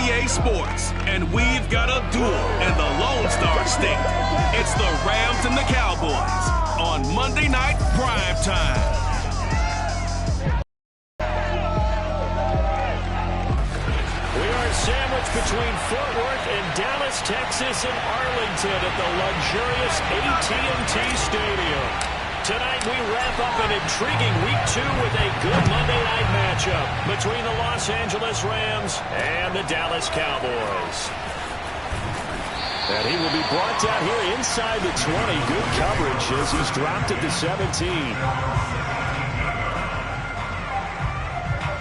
EA Sports, and we've got a duel in the Lone Star State. It's the Rams and the Cowboys on Monday Night Prime Time. We are sandwiched between Fort Worth and Dallas, Texas, and Arlington at the luxurious AT&T Stadium. Tonight we wrap up an intriguing Week 2 with a good Monday night matchup between the Los Angeles Rams and the Dallas Cowboys. And he will be brought down here inside the 20. Good coverage as he's dropped at the 17.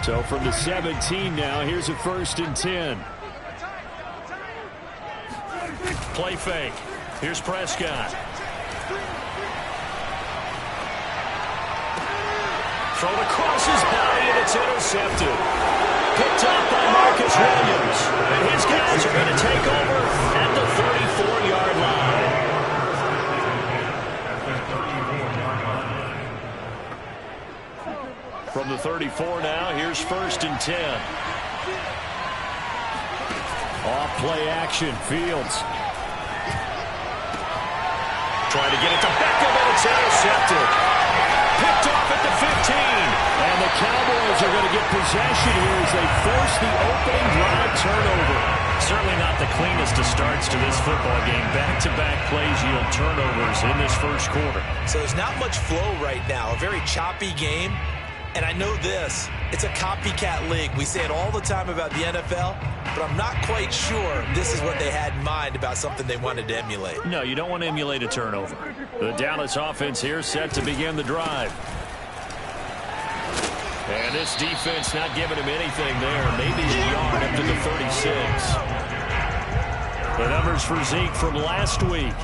So from the 17 now, here's a 1st and 10. Play fake. Here's Prescott. Thrown across his body, and it's intercepted. Picked off by Marcus Williams. And his guys are going to take over at the 34-yard line. From the 34 now, here's 1st and 10. Off play action, Fields. Trying to get it to Beckham, and it's intercepted. Picked off at the 15. And the Cowboys are going to get possession here as they force the opening drive turnover. Certainly not the cleanest of starts to this football game. Back-to-back plays yield turnovers in this first quarter. So there's not much flow right now. A very choppy game. And I know this. It's a copycat league. We say it all the time about the NFL, but I'm not quite sure this is what they had in mind about something they wanted to emulate. No, you don't want to emulate a turnover. The Dallas offense here set to begin the drive. And this defense not giving him anything there. Maybe a yard up to the 36. The numbers for Zeke from last week.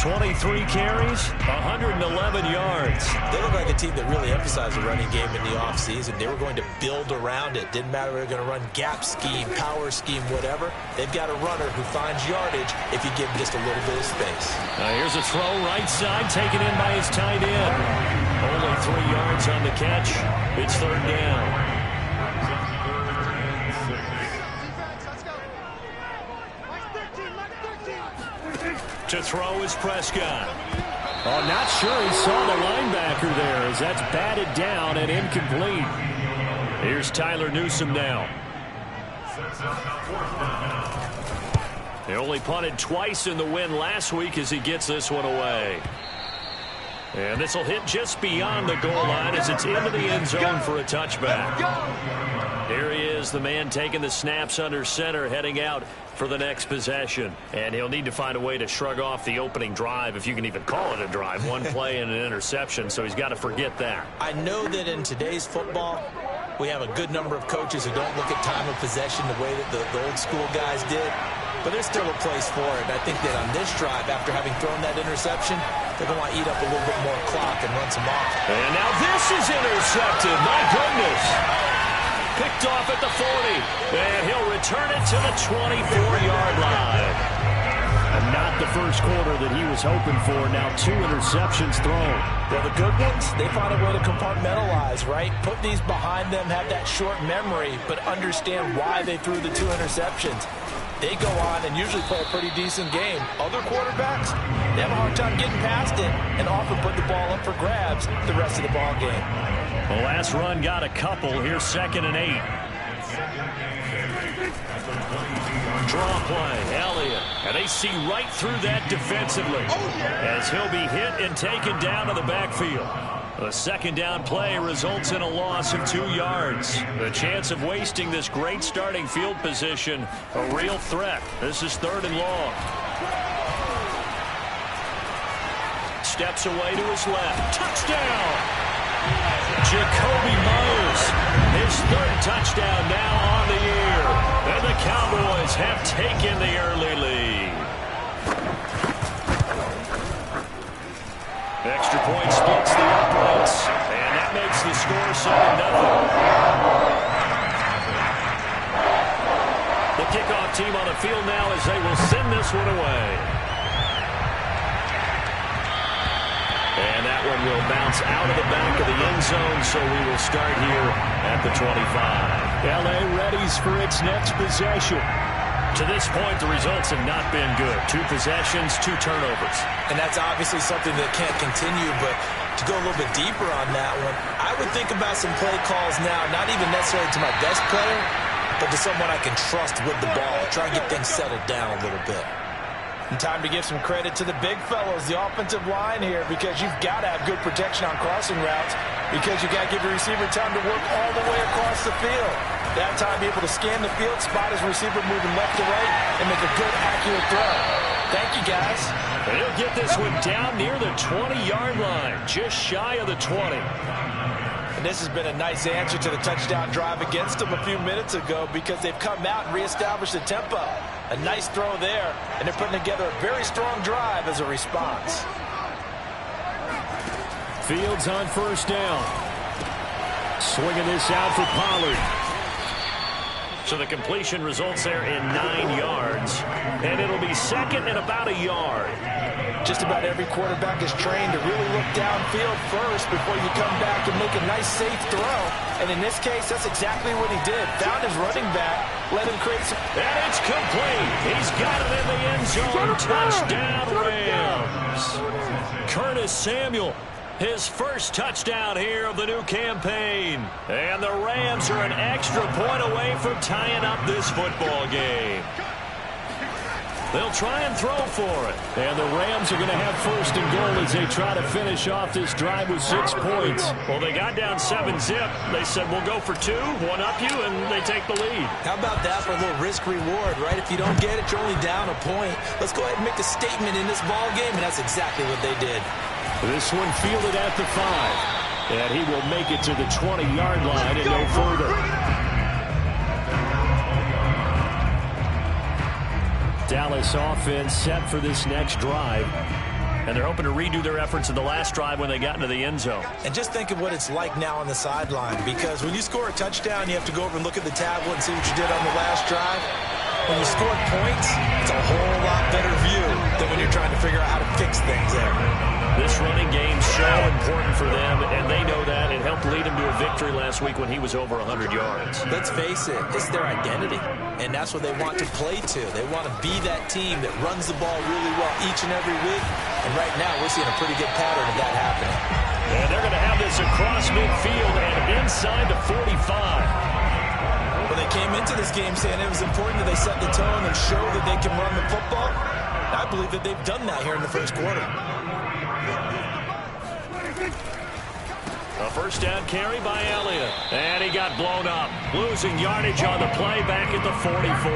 23 carries, 111 yards. They look like a team that really emphasized the running game in the offseason. They were going to build around it. Didn't matter if they were going to run gap scheme, power scheme, whatever. They've got a runner who finds yardage if you give him just a little bit of space. Now here's a throw right side, taken in by his tight end. Only 3 yards on the catch. It's 3rd down. To throw is Prescott. Oh, not sure he saw the linebacker there as that's batted down and incomplete. Here's Tyler Newsome now. He only punted twice in the win last week as he gets this one away. And this will hit just beyond the goal line as it's into the end zone for a touchback. Here he is, the man taking the snaps under center, heading out for the next possession. And he'll need to find a way to shrug off the opening drive, if you can even call it a drive. One play and an interception, so he's got to forget that. I know that in today's football, we have a good number of coaches who don't look at time of possession the way that the old school guys did. But there's still a place for it. I think that on this drive, after having thrown that interception, they're going to want to eat up a little bit more clock and run some off. And now this is intercepted. My goodness. Picked off at the 40. And he'll return it to the 24-yard line. And not the first quarter that he was hoping for. Now 2 interceptions thrown. Well, the good ones, they find a way to compartmentalize, right? Put these behind them, have that short memory, but understand why they threw the 2 interceptions. They go on and usually play a pretty decent game. Other quarterbacks, they have a hard time getting past it and often put the ball up for grabs the rest of the ball game. The last run got a couple. Here's 2nd and 8. Draw play, Elliott. And they see right through that defensively as he'll be hit and taken down to the backfield. A 2nd down play results in a loss of 2 yards. The chance of wasting this great starting field position, a real threat. This is 3rd and long. Steps away to his left. Touchdown! Jacoby Myers, his 3rd touchdown now on the year. And the Cowboys have taken the early lead. Extra point splits the uprights, and that makes the score 7-0. The kickoff team on the field now as they will send this one away. And that one will bounce out of the back of the end zone, so we will start here at the 25. LA readies for its next possession. To this point, the results have not been good. 2 possessions, 2 turnovers. And that's obviously something that can't continue, but to go a little bit deeper on that one, I would think about some play calls now, not even necessarily to my best player, but to someone I can trust with the ball. Try and get things settled down a little bit. And time to give some credit to the big fellows, the offensive line here, because you've got to have good protection on crossing routes, because you got to give your receiver time to work all the way across the field. That time, be able to scan the field, spot his receiver moving left to right, and make a good, accurate throw. Thank you, guys. And he'll get this one down near the 20-yard line, just shy of the 20. And this has been a nice answer to the touchdown drive against them a few minutes ago, because they've come out and reestablished the tempo. A nice throw there, and they're putting together a very strong drive as a response. Fields on first down. Swinging this out for Pollard. So the completion results there in 9 yards. And it'll be second and about a yard. Just about every quarterback is trained to really look downfield first before you come back and make a nice, safe throw. And in this case, that's exactly what he did. Found his running back, let him create some... And it's complete. He's got it in the end zone. Touchdown, Rams. Curtis Samuel, his first touchdown here of the new campaign. And the Rams are an extra point away from tying up this football game. They'll try and throw for it. And the Rams are going to have first and goal as they try to finish off this drive with 6 points. Well, they got down 7-zip. They said, we'll go for 2, one up you, and they take the lead. How about that for a little risk-reward, right? If you don't get it, you're only down a point. Let's go ahead and make a statement in this ball game, and that's exactly what they did. This one fielded at the 5. And he will make it to the 20-yard line and no further. Dallas offense set for this next drive. And they're hoping to redo their efforts in the last drive when they got into the end zone. And just think of what it's like now on the sideline, because when you score a touchdown, you have to go over and look at the tablet and see what you did on the last drive. When you score points, it's a whole lot better view than when you're trying to figure out how to fix things there. This running game's so important for them, and they know that. It helped lead them to a victory last week when he was over 100 yards. Let's face it, it's their identity, and that's what they want to play to. They want to be that team that runs the ball really well each and every week, and right now we're seeing a pretty good pattern of that happening. And they're going to have this across midfield and inside the 45. Well, they came into this game saying it was important that they set the tone and show that they can run the football. I believe that they've done that here in the first quarter. A first down carry by Elliott. And he got blown up. Losing yardage on the play back at the 44.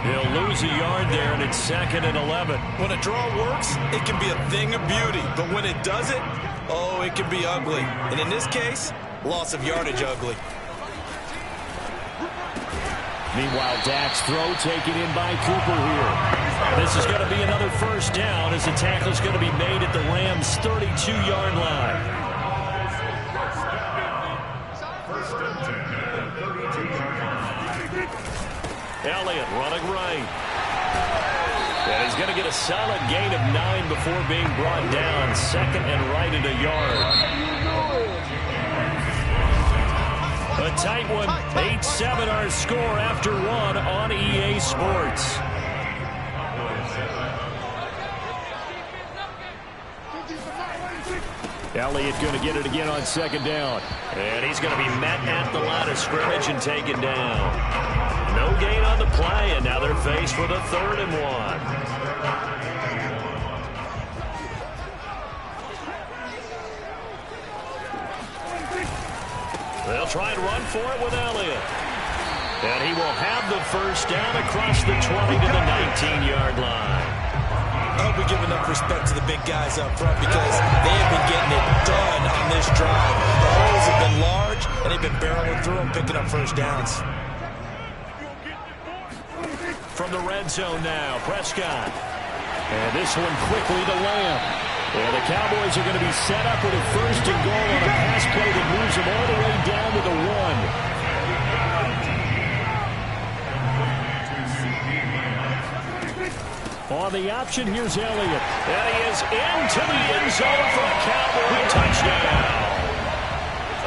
He'll lose a yard there, and it's 2nd and 11. When a draw works, it can be a thing of beauty. But when it doesn't, oh, it can be ugly. And in this case, loss of yardage ugly. Meanwhile, Dak's throw taken in by Cooper here. This is going to be another first down as the tackle is going to be made at the Rams' 32-yard line. Elliott running right. And he's going to get a solid gain of 9 before being brought down. 2nd and right at a yard. A tight one. 8-7 our score after 1 on EA Sports. Elliott going to get it again on 2nd down. And he's going to be met at the line of scrimmage and taken down. No gain on the play, and now they're faced with a 3rd and 1. They'll try and run for it with Elliott. And he will have the first down across the 20 to the 19-yard line. I hope we give enough respect to the big guys up front, because they have been getting it done on this drive. The holes have been large, and they've been barreling through them, picking up first downs. From the red zone now, Prescott. And this one quickly to Lamb. And the Cowboys are going to be set up with a first and goal on a pass play that moves them all the way down to the 1. On the option, here's Elliott. And he is into the end zone for a Cowboy touchdown.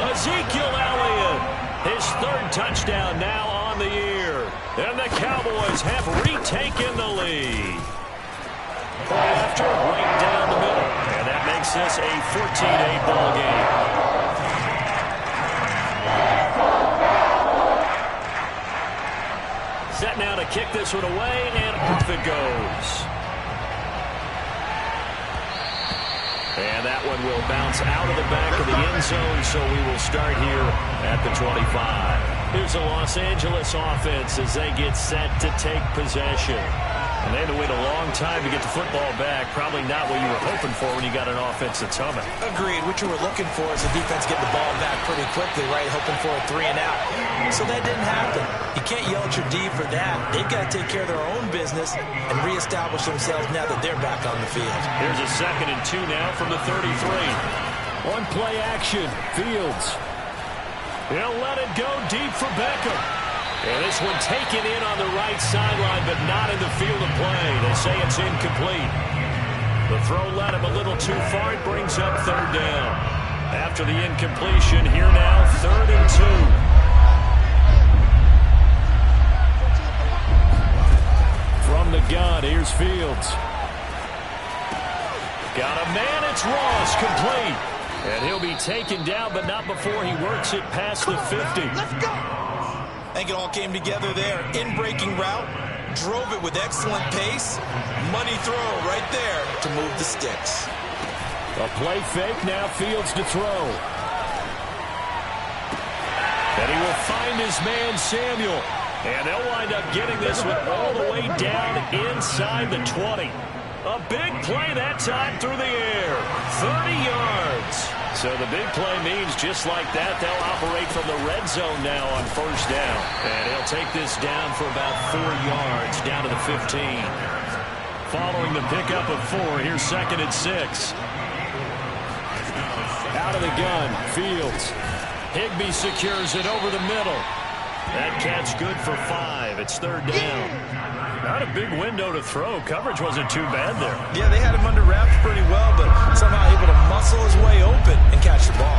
Ezekiel Elliott, his 3rd touchdown now on on the year. And the Cowboys have retaken the lead. After right down the middle. And that makes this a 14-8 ball game. Set now to kick this one away, and off it goes. And that one will bounce out of the back of the end zone, so we will start here at the 25. Here's the Los Angeles offense as they get set to take possession. And they had to wait a long time to get the football back. Probably not what you were hoping for when you got an offense that's humming. Agreed. What you were looking for is the defense getting the ball back pretty quickly, right? Hoping for a 3 and out. So that didn't happen. You can't yell at your D for that. They've got to take care of their own business and reestablish themselves now that they're back on the field. Here's a 2nd and 2 now from the 33. On play action, Fields. He'll let it go deep for Beckham. And this one taken in on the right sideline, but not in the field of play. They say it's incomplete. The throw led him a little too far. It brings up 3rd down. After the incompletion, here now, 3rd and 2. From the gun, here's Fields. Got a man, it's Ross, complete. And he'll be taken down, but not before he works it past the 50. Let's go! I think it all came together there. In-breaking route, drove it with excellent pace. Money throw right there to move the sticks. A play fake, now Fields to throw. And he will find his man, Samuel. And they'll wind up getting this one all the way down inside the 20. A big play that time through the air. 30 yards. So the big play means just like that, they'll operate from the red zone now on 1st down. And he'll take this down for about 4 yards, down to the 15. Following the pickup of 4, here's 2nd and 6. Out of the gun, Fields. Higbee secures it over the middle. That catch good for 5. It's 3rd down. Not a big window to throw. Coverage wasn't too bad there. Yeah, they had him under wraps pretty well, but somehow able to muscle his way open and catch the ball.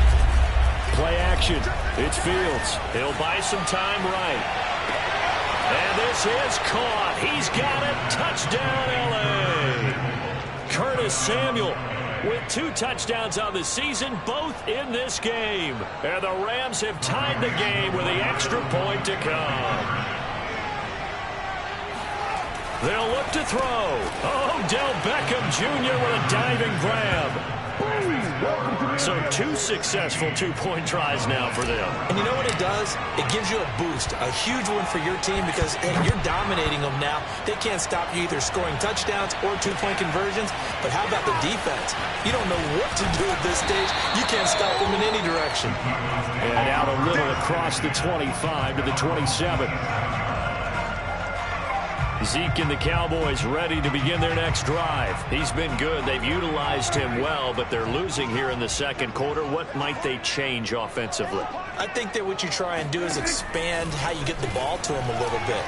Play action. It's Fields. He'll buy some time right. And this is caught. He's got it. Touchdown, L.A. Curtis Samuel with 2 touchdowns on the season, both in this game. And the Rams have tied the game with the extra point to come. They'll look to throw. Oh, Odell Beckham Jr. with a diving grab. So 2 successful 2-point tries now for them. And you know what it does? It gives you a boost, a huge one for your team because, hey, you're dominating them now. They can't stop you either scoring touchdowns or 2-point conversions. But how about the defense? You don't know what to do at this stage. You can't stop them in any direction. And out a little across the 25 to the 27. Zeke and the Cowboys ready to begin their next drive. He's been good. They've utilized him well, but they're losing here in the 2nd quarter. What might they change offensively? I think that what you try and do is expand how you get the ball to him a little bit.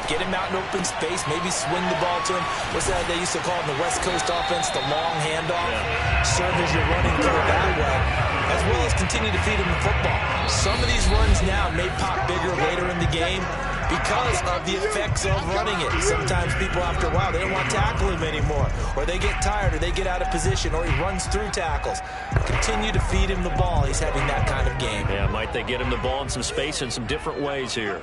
Get him out in open space, maybe swing the ball to him. What's that they used to call in the West Coast offense, the long handoff? Yeah. Serve as you're running through that way, as well as continue to feed him the football. Some of these runs now may pop bigger later in the game because of the effects of running it. Sometimes people, after a while, they don't want to tackle him anymore, or they get tired, or they get out of position, or he runs through tackles. Continue to feed him the ball. He's having that kind of game. Yeah, might they get him the ball in some space in some different ways here.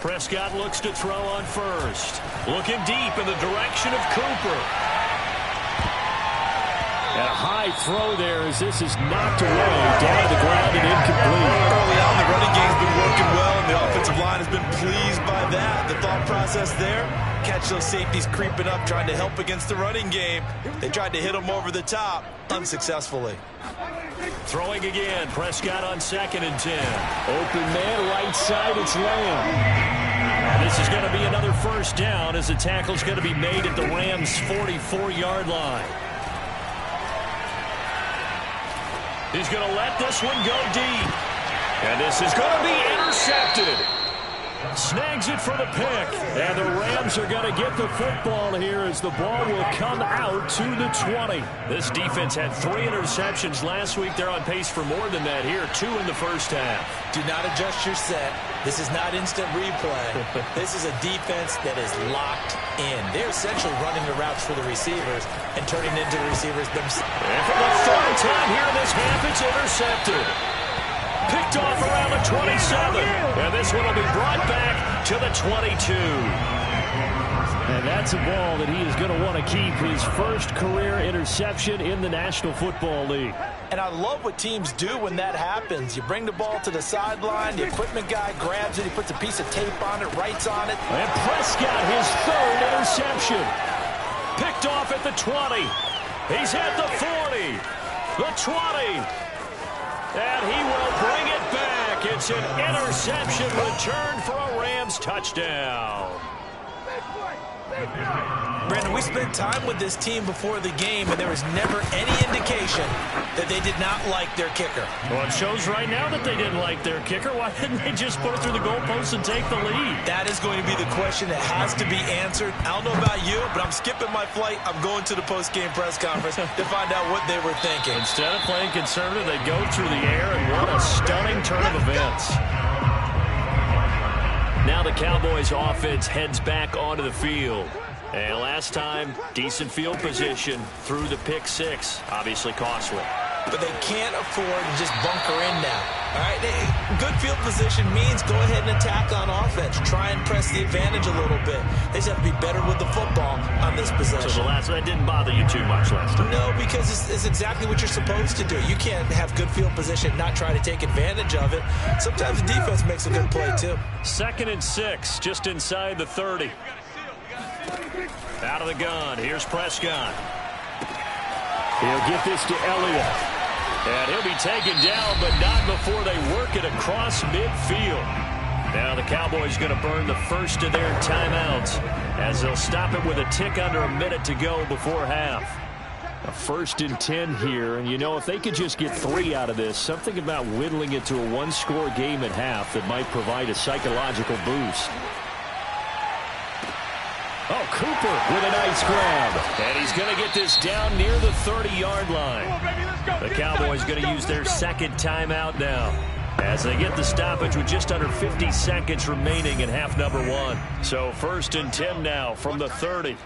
Prescott looks to throw on 1st. Looking deep in the direction of Cooper. And a high throw there as this is knocked away down to the ground and incomplete. Early on, the running game's been working well, and the offensive line has been pleased by that. The thought process there, catch those safeties creeping up, trying to help against the running game. They tried to hit them over the top, unsuccessfully. Throwing again, Prescott on 2nd and 10. Open man, right side, it's Lamb. And this is going to be another 1st down as the tackle's going to be made at the Rams' 44-yard line. He's going to let this one go deep. And this is going to be intercepted. Snags it for the pick. And the Rams are going to get the football here as the ball will come out to the 20. This defense had 3 interceptions last week. They're on pace for more than that here. 2 in the first half. Do not adjust your set. This is not instant replay. This is a defense that is locked in. They're essentially running the routes for the receivers and turning into the receivers themselves. And for the third time here in this half, it's intercepted. Picked off around the 27. And this one will be brought back to the 22. And that's a ball that he is going to want to keep. His first career interception in the National Football League. And I love what teams do when that happens. You bring the ball to the sideline, the equipment guy grabs it, he puts a piece of tape on it, writes on it. And Prescott, his third interception. Picked off at the 20. He's at the 40. The 20. And he will bring it back. It's an interception return for a Rams touchdown. Brandon, we spent time with this team before the game, and there was never any indication that they did not like their kicker. Well, it shows right now that they didn't like their kicker. Why didn't they just put it through the goalpost and take the lead? That is going to be the question that has to be answered. I don't know about you, but I'm skipping my flight. I'm going to the post-game press conference to find out what they were thinking. Instead of playing conservative, they go through the air, and what a stunning turn of events. Now the Cowboys offense heads back onto the field. And last time, decent field position through the pick 6. Obviously costly. But they can't afford to just bunker in now. All right, good field position means go ahead and attack on offense. Try and press the advantage a little bit. They just have to be better with the football on this possession. So the last one didn't bother you too much last time? No, because it's exactly what you're supposed to do. You can't have good field position, not try to take advantage of it. Sometimes the defense makes a good play, too. 2nd and 6, just inside the 30. Out of the gun, here's Prescott. He'll get this to Elliott. And he'll be taken down, but not before they work it across midfield. Now the Cowboys going to burn the first of their timeouts as they'll stop it with a tick under a minute to go before half. A 1st and 10 here, and you know, if they could just get 3 out of this, something about whittling it to a 1-score game at half that might provide a psychological boost. Oh, Cooper with a nice grab. And he's going to get this down near the 30-yard line. The Cowboys going to use their 2nd timeout now as they get the stoppage with just under 50 seconds remaining in half number 1. So 1st and 10 now from the 30.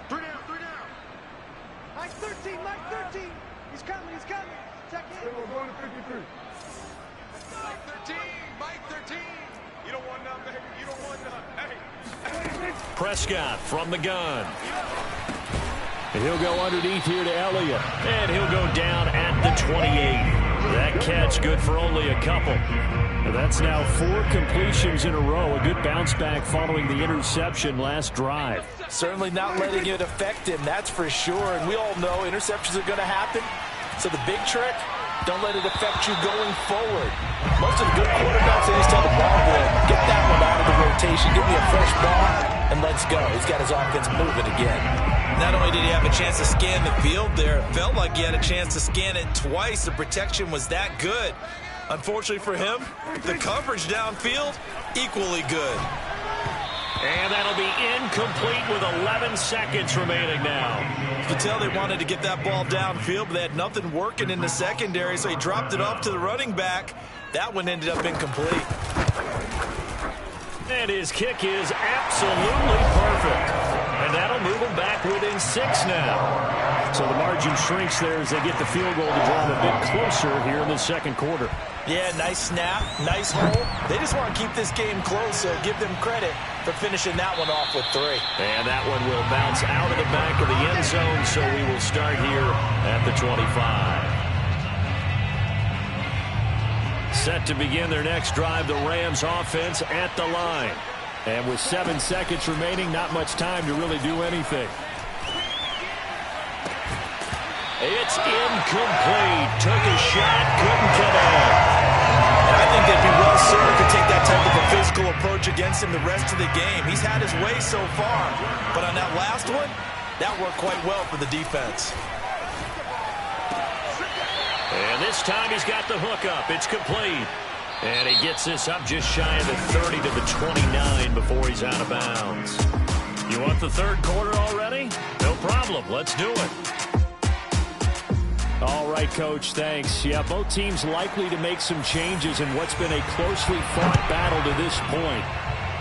3 down. Mike 13. He's coming. Check in. We're going to 53. Mike 13. You don't want none, baby. You don't want none. Hey. Prescott from the gun. And he'll go underneath here to Elliott. And he'll go down at the 28. That catch good for only a couple. And that's now 4 completions in a row. A good bounce back following the interception last drive. Certainly not letting it affect him, that's for sure. And we all know interceptions are going to happen. So the big trick, don't let it affect you going forward. Most of the good quarterbacks, they just tell the ball boy, get that one out of the rotation, give me a fresh ball, and let's go. He's got his offense moving again. Not only did he have a chance to scan the field there, it felt like he had a chance to scan it twice. The protection was that good. Unfortunately for him, the coverage downfield, equally good. And that'll be incomplete with 11 seconds remaining now. You can tell they wanted to get that ball downfield, but they had nothing working in the secondary, so he dropped it off to the running back. That one ended up incomplete. And his kick is absolutely perfect. And that'll move them back within 6 now. So the margin shrinks there as they get the field goal to draw them a bit closer here in the 2nd quarter. Yeah, nice snap, nice hole. They just want to keep this game close, so give them credit for finishing that one off with 3. And that one will bounce out of the back of the end zone, so we will start here at the 25. Set to begin their next drive, the Rams offense at the line. And with 7 seconds remaining, not much time to really do anything. It's incomplete. Took a shot, couldn't connect. And I think they'd be well served to take that type of a physical approach against him the rest of the game. He's had his way so far, but on that last one, that worked quite well for the defense. And this time he's got the hook up. It's complete. And he gets this up just shy of the 30 to the 29 before he's out of bounds. You want the third quarter already? No problem. Let's do it. All right, Coach, thanks. Yeah, both teams likely to make some changes in what's been a closely fought battle to this point.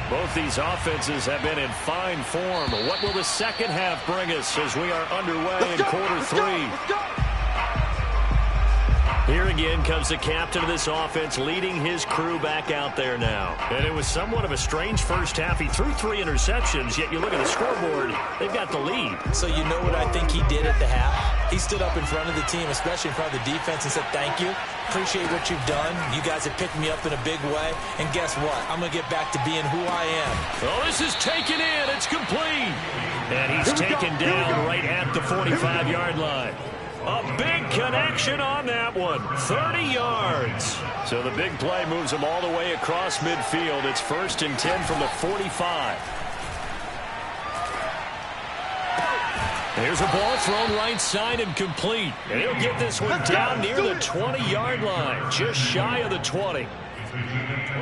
Both these offenses have been in fine form. What will the second half bring us as we are underway in quarter three? Here again comes the captain of this offense leading his crew back out there now. And it was somewhat of a strange first half. He threw 3 interceptions, yet you look at the scoreboard, they've got the lead. So you know what I think he did at the half? He stood up in front of the team, especially in front of the defense, and said, thank you. Appreciate what you've done. You guys have picked me up in a big way. And guess what? I'm going to get back to being who I am. Oh, this is taken in. It's complete. And he's taken down right at the 45-yard line. A big connection on that one. 30 yards. So the big play moves him all the way across midfield. It's 1st and 10 from the 45. There's a ball thrown right side and complete. And he'll get this one down near the 20-yard line, just shy of the 20.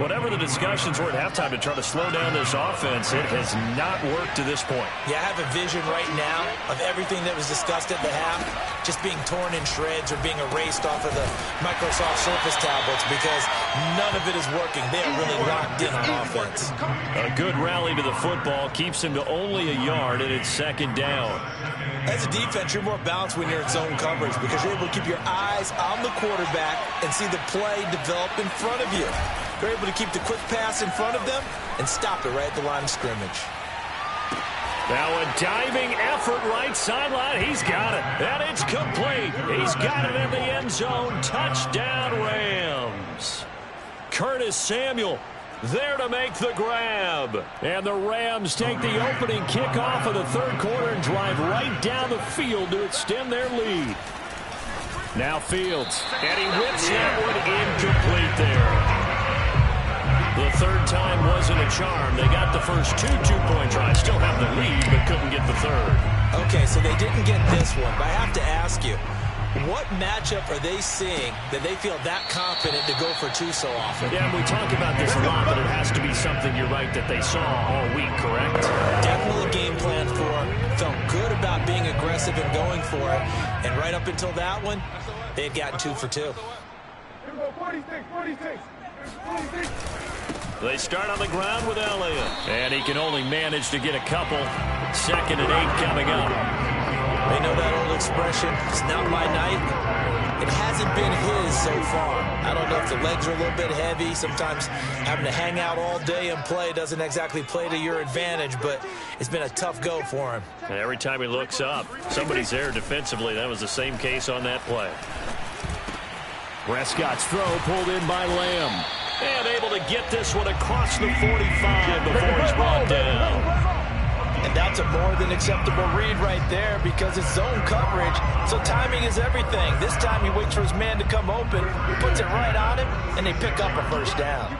Whatever the discussions were at halftime to try to slow down this offense, it has not worked to this point. Yeah, I have a vision right now of everything that was discussed at the half just being torn in shreds or being erased off of the Microsoft Surface tablets because none of it is working. They are really locked in on offense. A good rally to the football keeps him to only a yard, and it's 2nd down. As a defense, you're more balanced when you're in zone coverage because you're able to keep your eyes on the quarterback and see the play develop in front of you. You're able to keep the quick pass in front of them and stop it right at the line of scrimmage. Now a diving effort right sideline. He's got it. And it's complete. He's got it in the end zone. Touchdown Rams. Curtis Samuel there to make the grab. And the Rams take the opening kickoff of the third quarter and drive right down the field to extend their lead. Now Fields. And he whips that one incomplete there. The third time wasn't a charm. They got the first 2 two-point tries. Still have the lead, but couldn't get the third. Okay, so they didn't get this one, but I have to ask you, what matchup are they seeing that they feel that confident to go for 2 so often? Yeah, we talk about this a lot, but it has to be something, you're right, that they saw all week, correct? Definitely game plan for it. Felt good about being aggressive and going for it. And right up until that one, they had gotten 2 for 2. They start on the ground with Elliott. And he can only manage to get a couple. 2nd and 8 coming up. They know that old expression, it's not my night. It hasn't been his so far. I don't know if the legs are a little bit heavy. Sometimes having to hang out all day and play doesn't exactly play to your advantage, but it's been a tough go for him. And every time he looks up, somebody's there defensively. That was the same case on that play. Prescott's throw pulled in by Lamb. And able to get this one across the 45 before he's brought down. And that's a more than acceptable read right there because it's zone coverage, so timing is everything. This time he waits for his man to come open, puts it right on him, and they pick up a first down.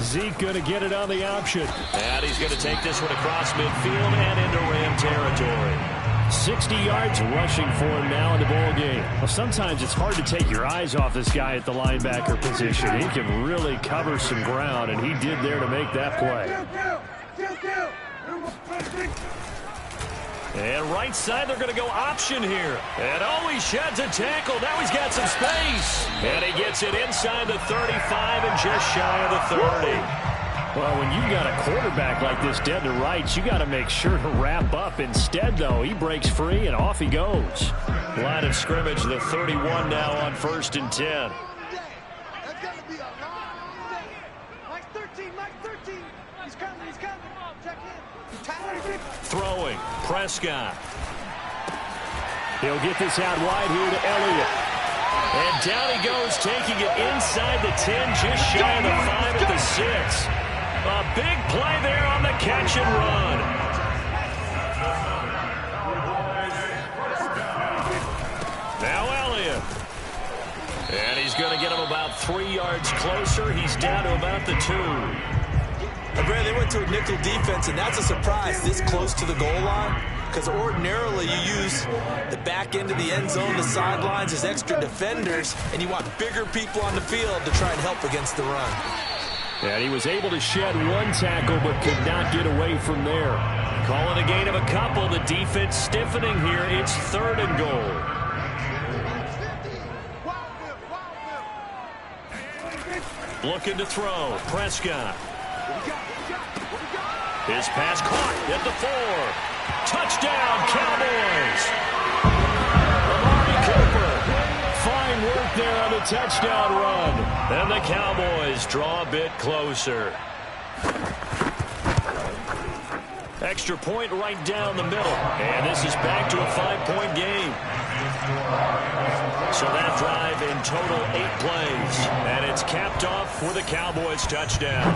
Zeke going to get it on the option. And he's going to take this one across midfield and into Ram territory. 60 yards rushing for him now in the ball game. Well, sometimes it's hard to take your eyes off this guy at the linebacker position. He can really cover some ground, and he did there to make that play. And right side, they're going to go option here. And oh, he sheds a tackle. Now he's got some space. And he gets it inside the 35 and just shy of the 30. Well, when you've got a quarterback like this dead to rights, you got to make sure to wrap up. Instead, though, he breaks free and off he goes. Line of scrimmage, the 31 now on 1st and 10. That's got to be a long day. Mike 13, Mike 13. He's coming, he's coming. Check in. Throwing, Prescott. He'll get this out wide here to Elliott. And down he goes, taking it inside the 10, just shy of the 5 at the 6. A big play there on the catch and run. Now Elliott. And he's going to get him about 3 yards closer. He's down to about the 2. And Brad, they went to a nickel defense, and that's a surprise this close to the goal line. because ordinarily you use the back end of the end zone, the sidelines as extra defenders, and you want bigger people on the field to try and help against the run. And he was able to shed one tackle but could not get away from there. Calling a gain of a couple. The defense stiffening here. It's 3rd and goal. Looking to throw. Prescott. His pass caught at the 4. Touchdown, Cowboys. Amari Cooper. Fine work there on the touchdown run. And the Cowboys draw a bit closer. Extra point right down the middle. And this is back to a 5-point game. So that drive in total 8 plays. And it's capped off with a Cowboys touchdown.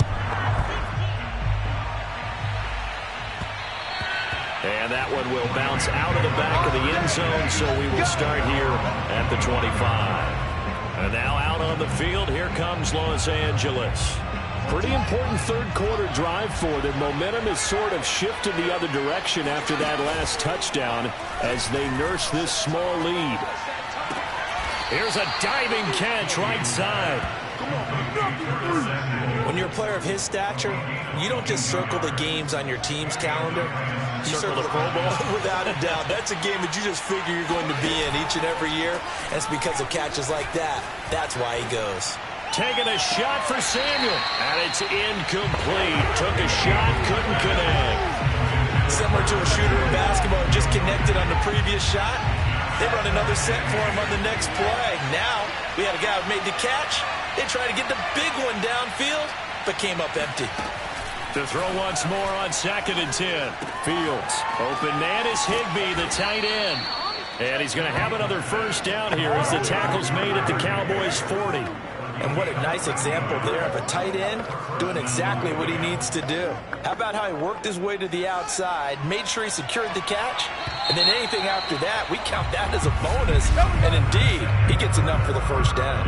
And that one will bounce out of the back of the end zone, so we will start here at the 25. And now out on the field, here comes Los Angeles. Pretty important third-quarter drive for them. Momentum has sort of shifted the other direction after that last touchdown as they nurse this small lead. Here's a diving catch right side. When you're a player of his stature, you don't just circle the games on your team's calendar. You circle the Pro Bowl. Without a doubt. That's a game that you just figure you're going to be in each and every year. And it's because of catches like that. That's why he goes. Taking a shot for Samuel. And it's incomplete. Took a shot, couldn't connect. Similar to a shooter in basketball, just connected on the previous shot. They run another set for him on the next play. Now, we had a guy who made the catch. They tried to get the big one downfield, but came up empty. To throw once more on 2nd and 10. Fields. Open man is Higbee, the tight end. And he's going to have another first down here as the tackle's made at the Cowboys' 40. And what a nice example there of a tight end doing exactly what he needs to do. How about how he worked his way to the outside, made sure he secured the catch, and then anything after that, we count that as a bonus. And indeed, he gets enough for the first down.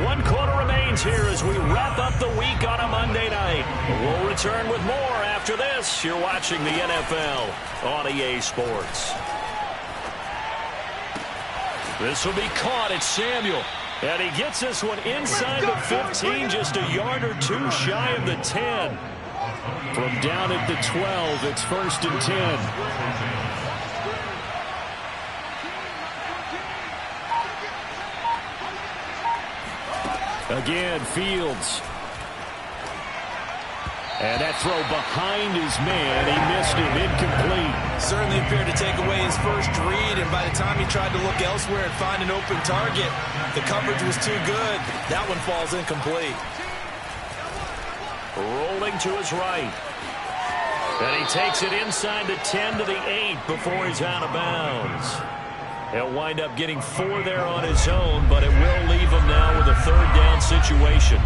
1 quarter remains here as we wrap up the week on a Monday night. We'll return with more after this. You're watching the NFL on EA Sports. This will be caught. It's Samuel. And he gets this one inside the 15, just a yard or 2 shy of the 10. From down at the 12, it's 1st and 10. Again, Fields. And that throw behind his man. He missed it, incomplete. Certainly appeared to take away his first read, and by the time he tried to look elsewhere and find an open target, the coverage was too good. That one falls incomplete. Rolling to his right. And he takes it inside the 10 to the 8 before he's out of bounds. He'll wind up getting 4 there on his own, but it will leave him now with a 3rd down situation.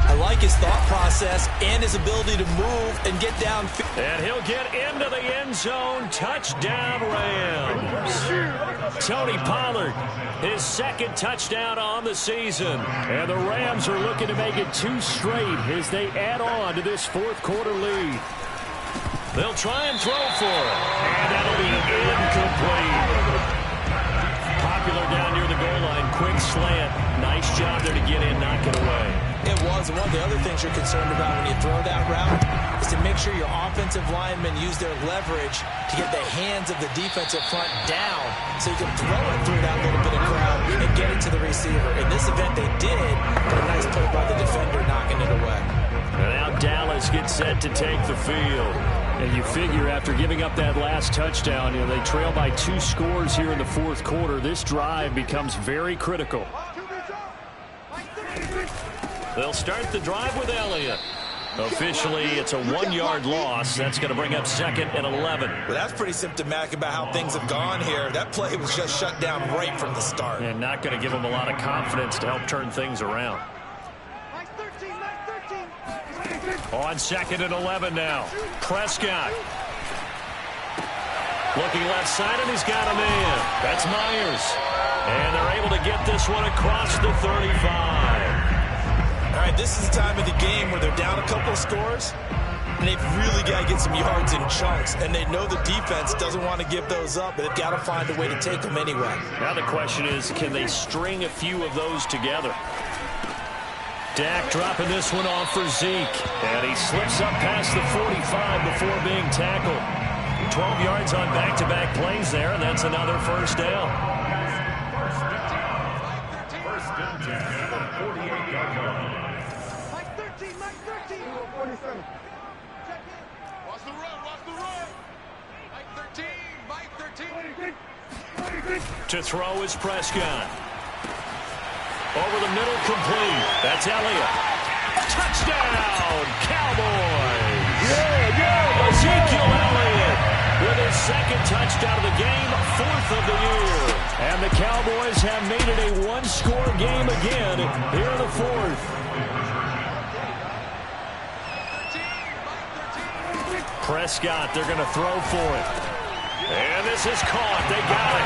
I like his thought process and his ability to move and get down. And he'll get into the end zone. Touchdown, Rams. Tony Pollard, his 2nd touchdown on the season. And the Rams are looking to make it 2 straight as they add on to this 4th quarter lead. They'll try and throw for it. And that'll be incomplete. Popular down near the goal line. Quick slant. Nice job there to get in, knock it away. It was. And one of the other things you're concerned about when you throw that route is to make sure your offensive linemen use their leverage to get the hands of the defensive front down so you can throw it through that little bit of crowd and get it to the receiver. In this event, they did, but a nice play by the defender knocking it away. And now Dallas gets set to take the field. And you figure after giving up that last touchdown, they trail by 2 scores here in the 4th quarter. This drive becomes very critical. They'll start the drive with Elliott. Officially, it's a 1-yard loss. That's going to bring up 2nd and 11. Well, that's pretty symptomatic about how things have gone here. That play was just shut down right from the start. And not going to give them a lot of confidence to help turn things around. On 2nd and 11 now. Prescott. Looking left side, and he's got a man. That's Myers. And they're able to get this one across the 35. All right, this is the time of the game where they're down a couple of scores. and they've really got to get some yards in chunks, and they know the defense doesn't want to give those up, but they've got to find a way to take them anyway. Now the question is, can they string a few of those together? Dak dropping this one off for Zeke, and he slips up past the 45 before being tackled. 12 yards on back-to-back plays there, and that's another first down. First and 10 at the 48-yard line. Mike 13, Mike 13. 47. Check in. Watch the run, watch the run. Mike 13, Mike 13. To throw is Prescott. Over the middle, complete. That's Elliott. Touchdown, Cowboys! Yeah! Ezekiel Elliott with his second touchdown of the game, 4th of the year. And the Cowboys have made it a one-score game again here in the 4th. Prescott, they're going to throw for it. And this is caught. They got it.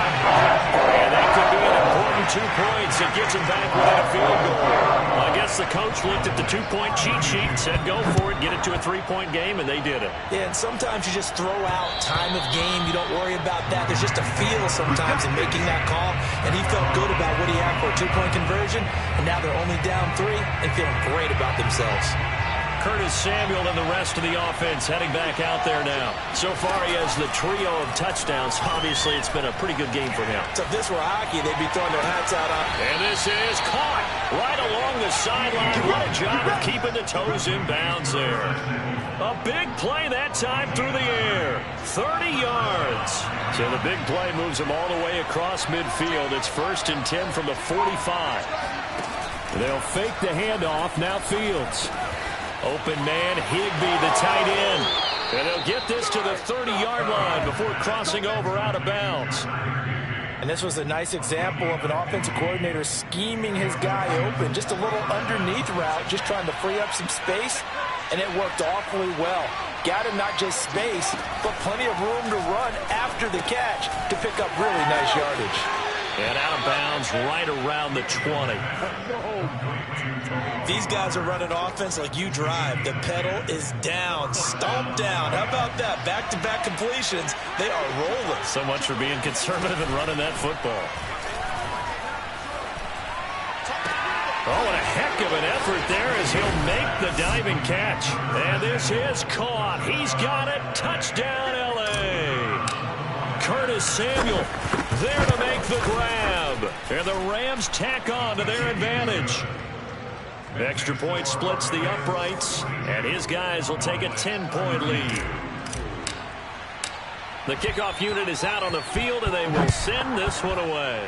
And that could be an important 2 points. It gets them back within a field goal. Well, I guess the coach looked at the 2-point cheat sheet and said, go for it, get it to a 3-point game, and they did it. Yeah, and sometimes you just throw out time of game. You don't worry about that. There's just a feel sometimes in making that call, and he felt good about what he had for a 2-point conversion, and now they're only down 3 and feeling great about themselves. Curtis Samuel and the rest of the offense heading back out there now. So far, he has the trio of touchdowns. Obviously, it's been a pretty good game for him. So if this were hockey, they'd be throwing their hats out on. And this is caught right along the sideline. What a job of keeping the toes in bounds there. A big play that time through the air. 30 yards. So the big play moves him all the way across midfield. It's 1st and 10 from the 45. They'll fake the handoff. Now Fields. Open man, Higbee, the tight end. And they'll get this to the 30-yard line before crossing over out of bounds. And this was a nice example of an offensive coordinator scheming his guy open. Just a little underneath route, just trying to free up some space. And it worked awfully well. Got him not just space, but plenty of room to run after the catch to pick up really nice yardage. And out of bounds right around the 20. These guys are running offense like you drive. The pedal is down, stomped down. How about that? Back-to-back completions. They are rolling. So much for being conservative and running that football. Oh, and a heck of an effort there as he'll make the diving catch. And this is caught. He's got it. Touchdown, L.A. Curtis Samuel there to make the grab. And the Rams tack on to their advantage. Extra point splits the uprights, and his guys will take a 10-point lead. The kickoff unit is out on the field, and they will send this one away.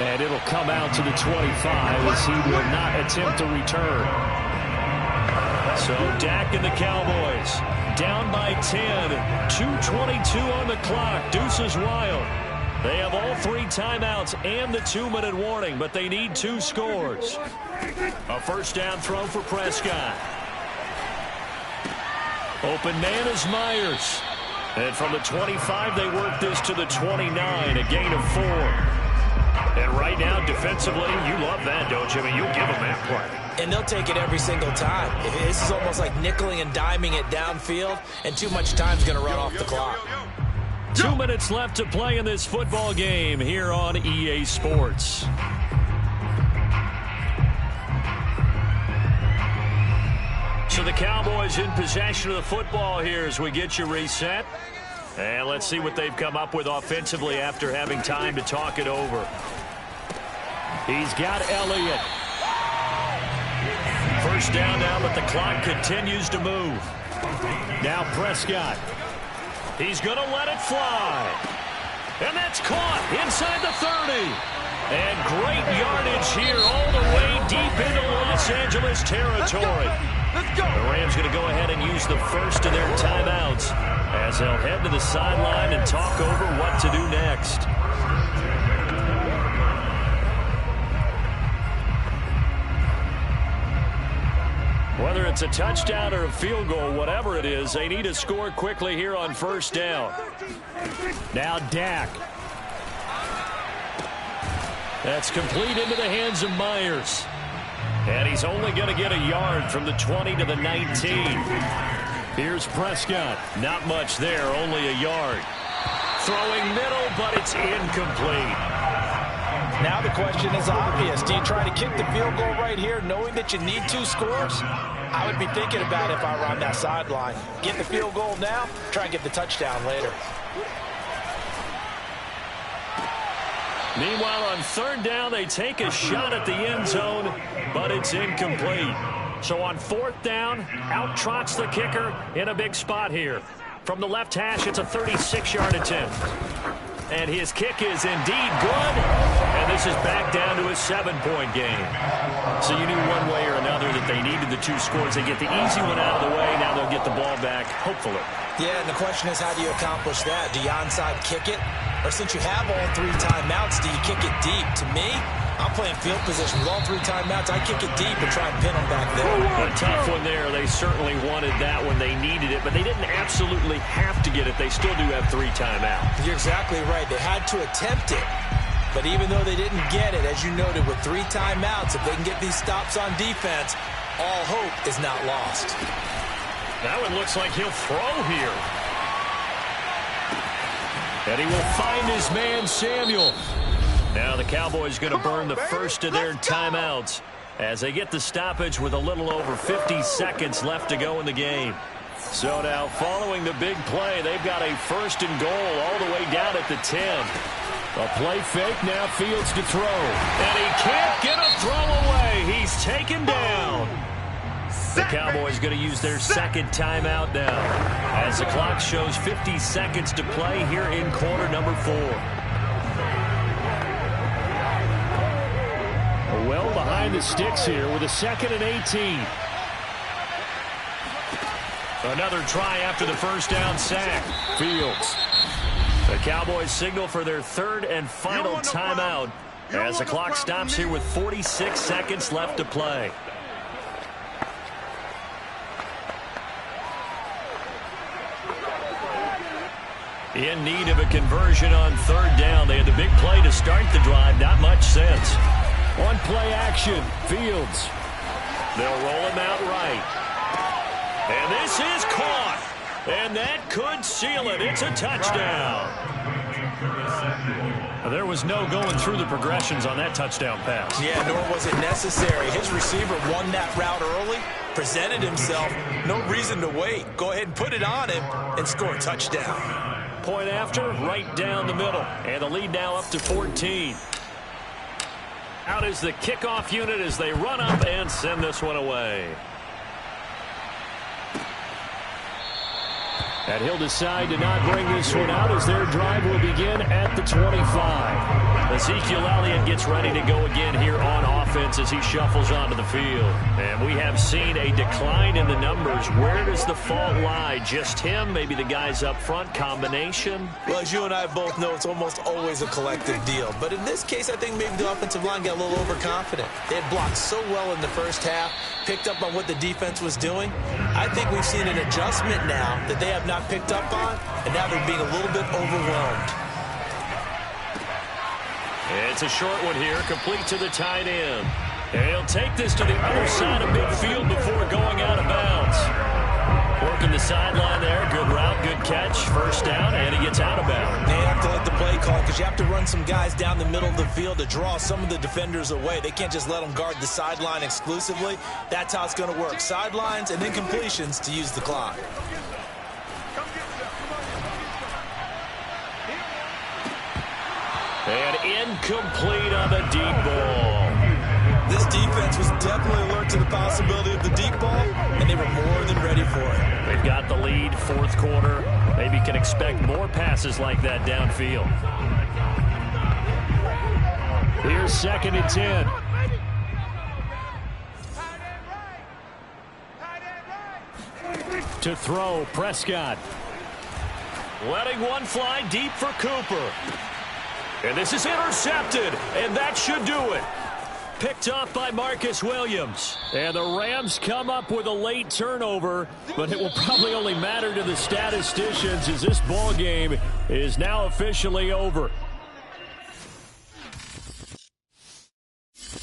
And it'll come out to the 25 as he will not attempt to return. So Dak and the Cowboys down by 10. 2:22 on the clock. Deuces wild. They have all 3 timeouts and the 2-minute warning, but they need 2 scores. A first down throw for Prescott. Open man is Myers. And from the 25, they work this to the 29, a gain of 4. And right now, defensively, you love that, don't you? I mean, you'll give them that play. And they'll take it every single time. This is almost like nickeling and diming it downfield, and too much time's going to run off the clock. 2 minutes left to play in this football game here on EA Sports. So the Cowboys in possession of the football here as we get you reset. And let's see what they've come up with offensively after having time to talk it over. He's got Elliott. First down now, but the clock continues to move. Now Prescott. He's going to let it fly. And that's caught inside the 30. And great yardage here all the way deep into Los Angeles territory. Let's go. The Rams going to go ahead and use the first of their timeouts as they'll head to the sideline and talk over what to do next. Whether it's a touchdown or a field goal, whatever it is, they need to score quickly here on first down. Now Dak. That's complete into the hands of Myers. And he's only going to get a yard from the 20 to the 19. Here's Prescott. Not much there, only a yard. Throwing middle, but it's incomplete. Now the question is obvious. Do you try to kick the field goal right here knowing that you need 2 scores? I would be thinking about it if I were on that sideline. Get the field goal now, try and get the touchdown later. Meanwhile, on 3rd down, they take a shot at the end zone, but it's incomplete. So on 4th down, out trots the kicker in a big spot here. From the left hash, it's a 36-yard attempt. And his kick is indeed good. And this is back down to a 7-point game. So you knew one way or another that they needed the 2 scores. They get the easy one out of the way. Now they'll get the ball back, hopefully. Yeah, and the question is, how do you accomplish that? Do you onside kick it? Or since you have all 3 timeouts, do you kick it deep? To me, I'm playing field position with all 3 timeouts. I kick it deep and try and pin them back there. A tough one there. They certainly wanted that when they needed it, but they didn't absolutely have to get it. They still do have 3 timeouts. You're exactly right. They had to attempt it. But even though they didn't get it, as you noted, with 3 timeouts, if they can get these stops on defense, all hope is not lost. That one looks like he'll throw here. And he will find his man, Samuel. Now the Cowboys going to burn the first of their timeouts as they get the stoppage with a little over 50 seconds left to go in the game. So now following the big play, they've got a 1st and goal all the way down at the 10. A play fake, now Fields to throw. And he can't get a throw away. He's taken down. The Cowboys going to use their 2nd timeout now as the clock shows 50 seconds to play here in quarter number 4. Well behind the sticks here with a 2nd and 18. Another try after the 1st down sack. Fields. The Cowboys signal for their 3rd and final timeout as the clock stops here with 46 seconds left to play. In need of a conversion on 3rd down. They had the big play to start the drive. Not much sense. On play action, Fields. They'll roll him out right. And this is caught. And that could seal it. It's a touchdown. There was no going through the progressions on that touchdown pass. Yeah, nor was it necessary. His receiver won that route early, presented himself. No reason to wait. Go ahead and put it on him and score a touchdown. Point after, right down the middle. And the lead now up to 14. Out is the kickoff unit as they run up and send this one away. And he'll decide to not bring this one out as their drive will begin at the 25. Ezekiel Elliott gets ready to go again here on offense as he shuffles onto the field. And we have seen a decline in the numbers. Where does the fault lie? Just him? Maybe the guys up front? Combination? Well, as you and I both know, it's almost always a collective deal. But in this case, I think maybe the offensive line got a little overconfident. They had blocked so well in the 1st half, picked up on what the defense was doing. I think we've seen an adjustment now that they have not picked up on, and now they're being a little bit overwhelmed. It's a short one here, complete to the tight end. And he'll take this to the other side of midfield before going out of bounds. Working the sideline there, good route, good catch, 1st down, and he gets out of bounds. They have to let the play call because you have to run some guys down the middle of the field to draw some of the defenders away. They can't just let them guard the sideline exclusively. That's how it's going to work. Sidelines and then completions to use the clock. And incomplete on the deep ball. This defense was definitely alert to the possibility of the deep ball, and they were more than ready for it. They've got the lead, 4th quarter. Maybe can expect more passes like that downfield. Here's 2nd and 10. To throw, Prescott. Letting one fly deep for Cooper. And this is intercepted, and that should do it. Picked off by Marcus Williams. And the Rams come up with a late turnover, but it will probably only matter to the statisticians as this ball game is now officially over.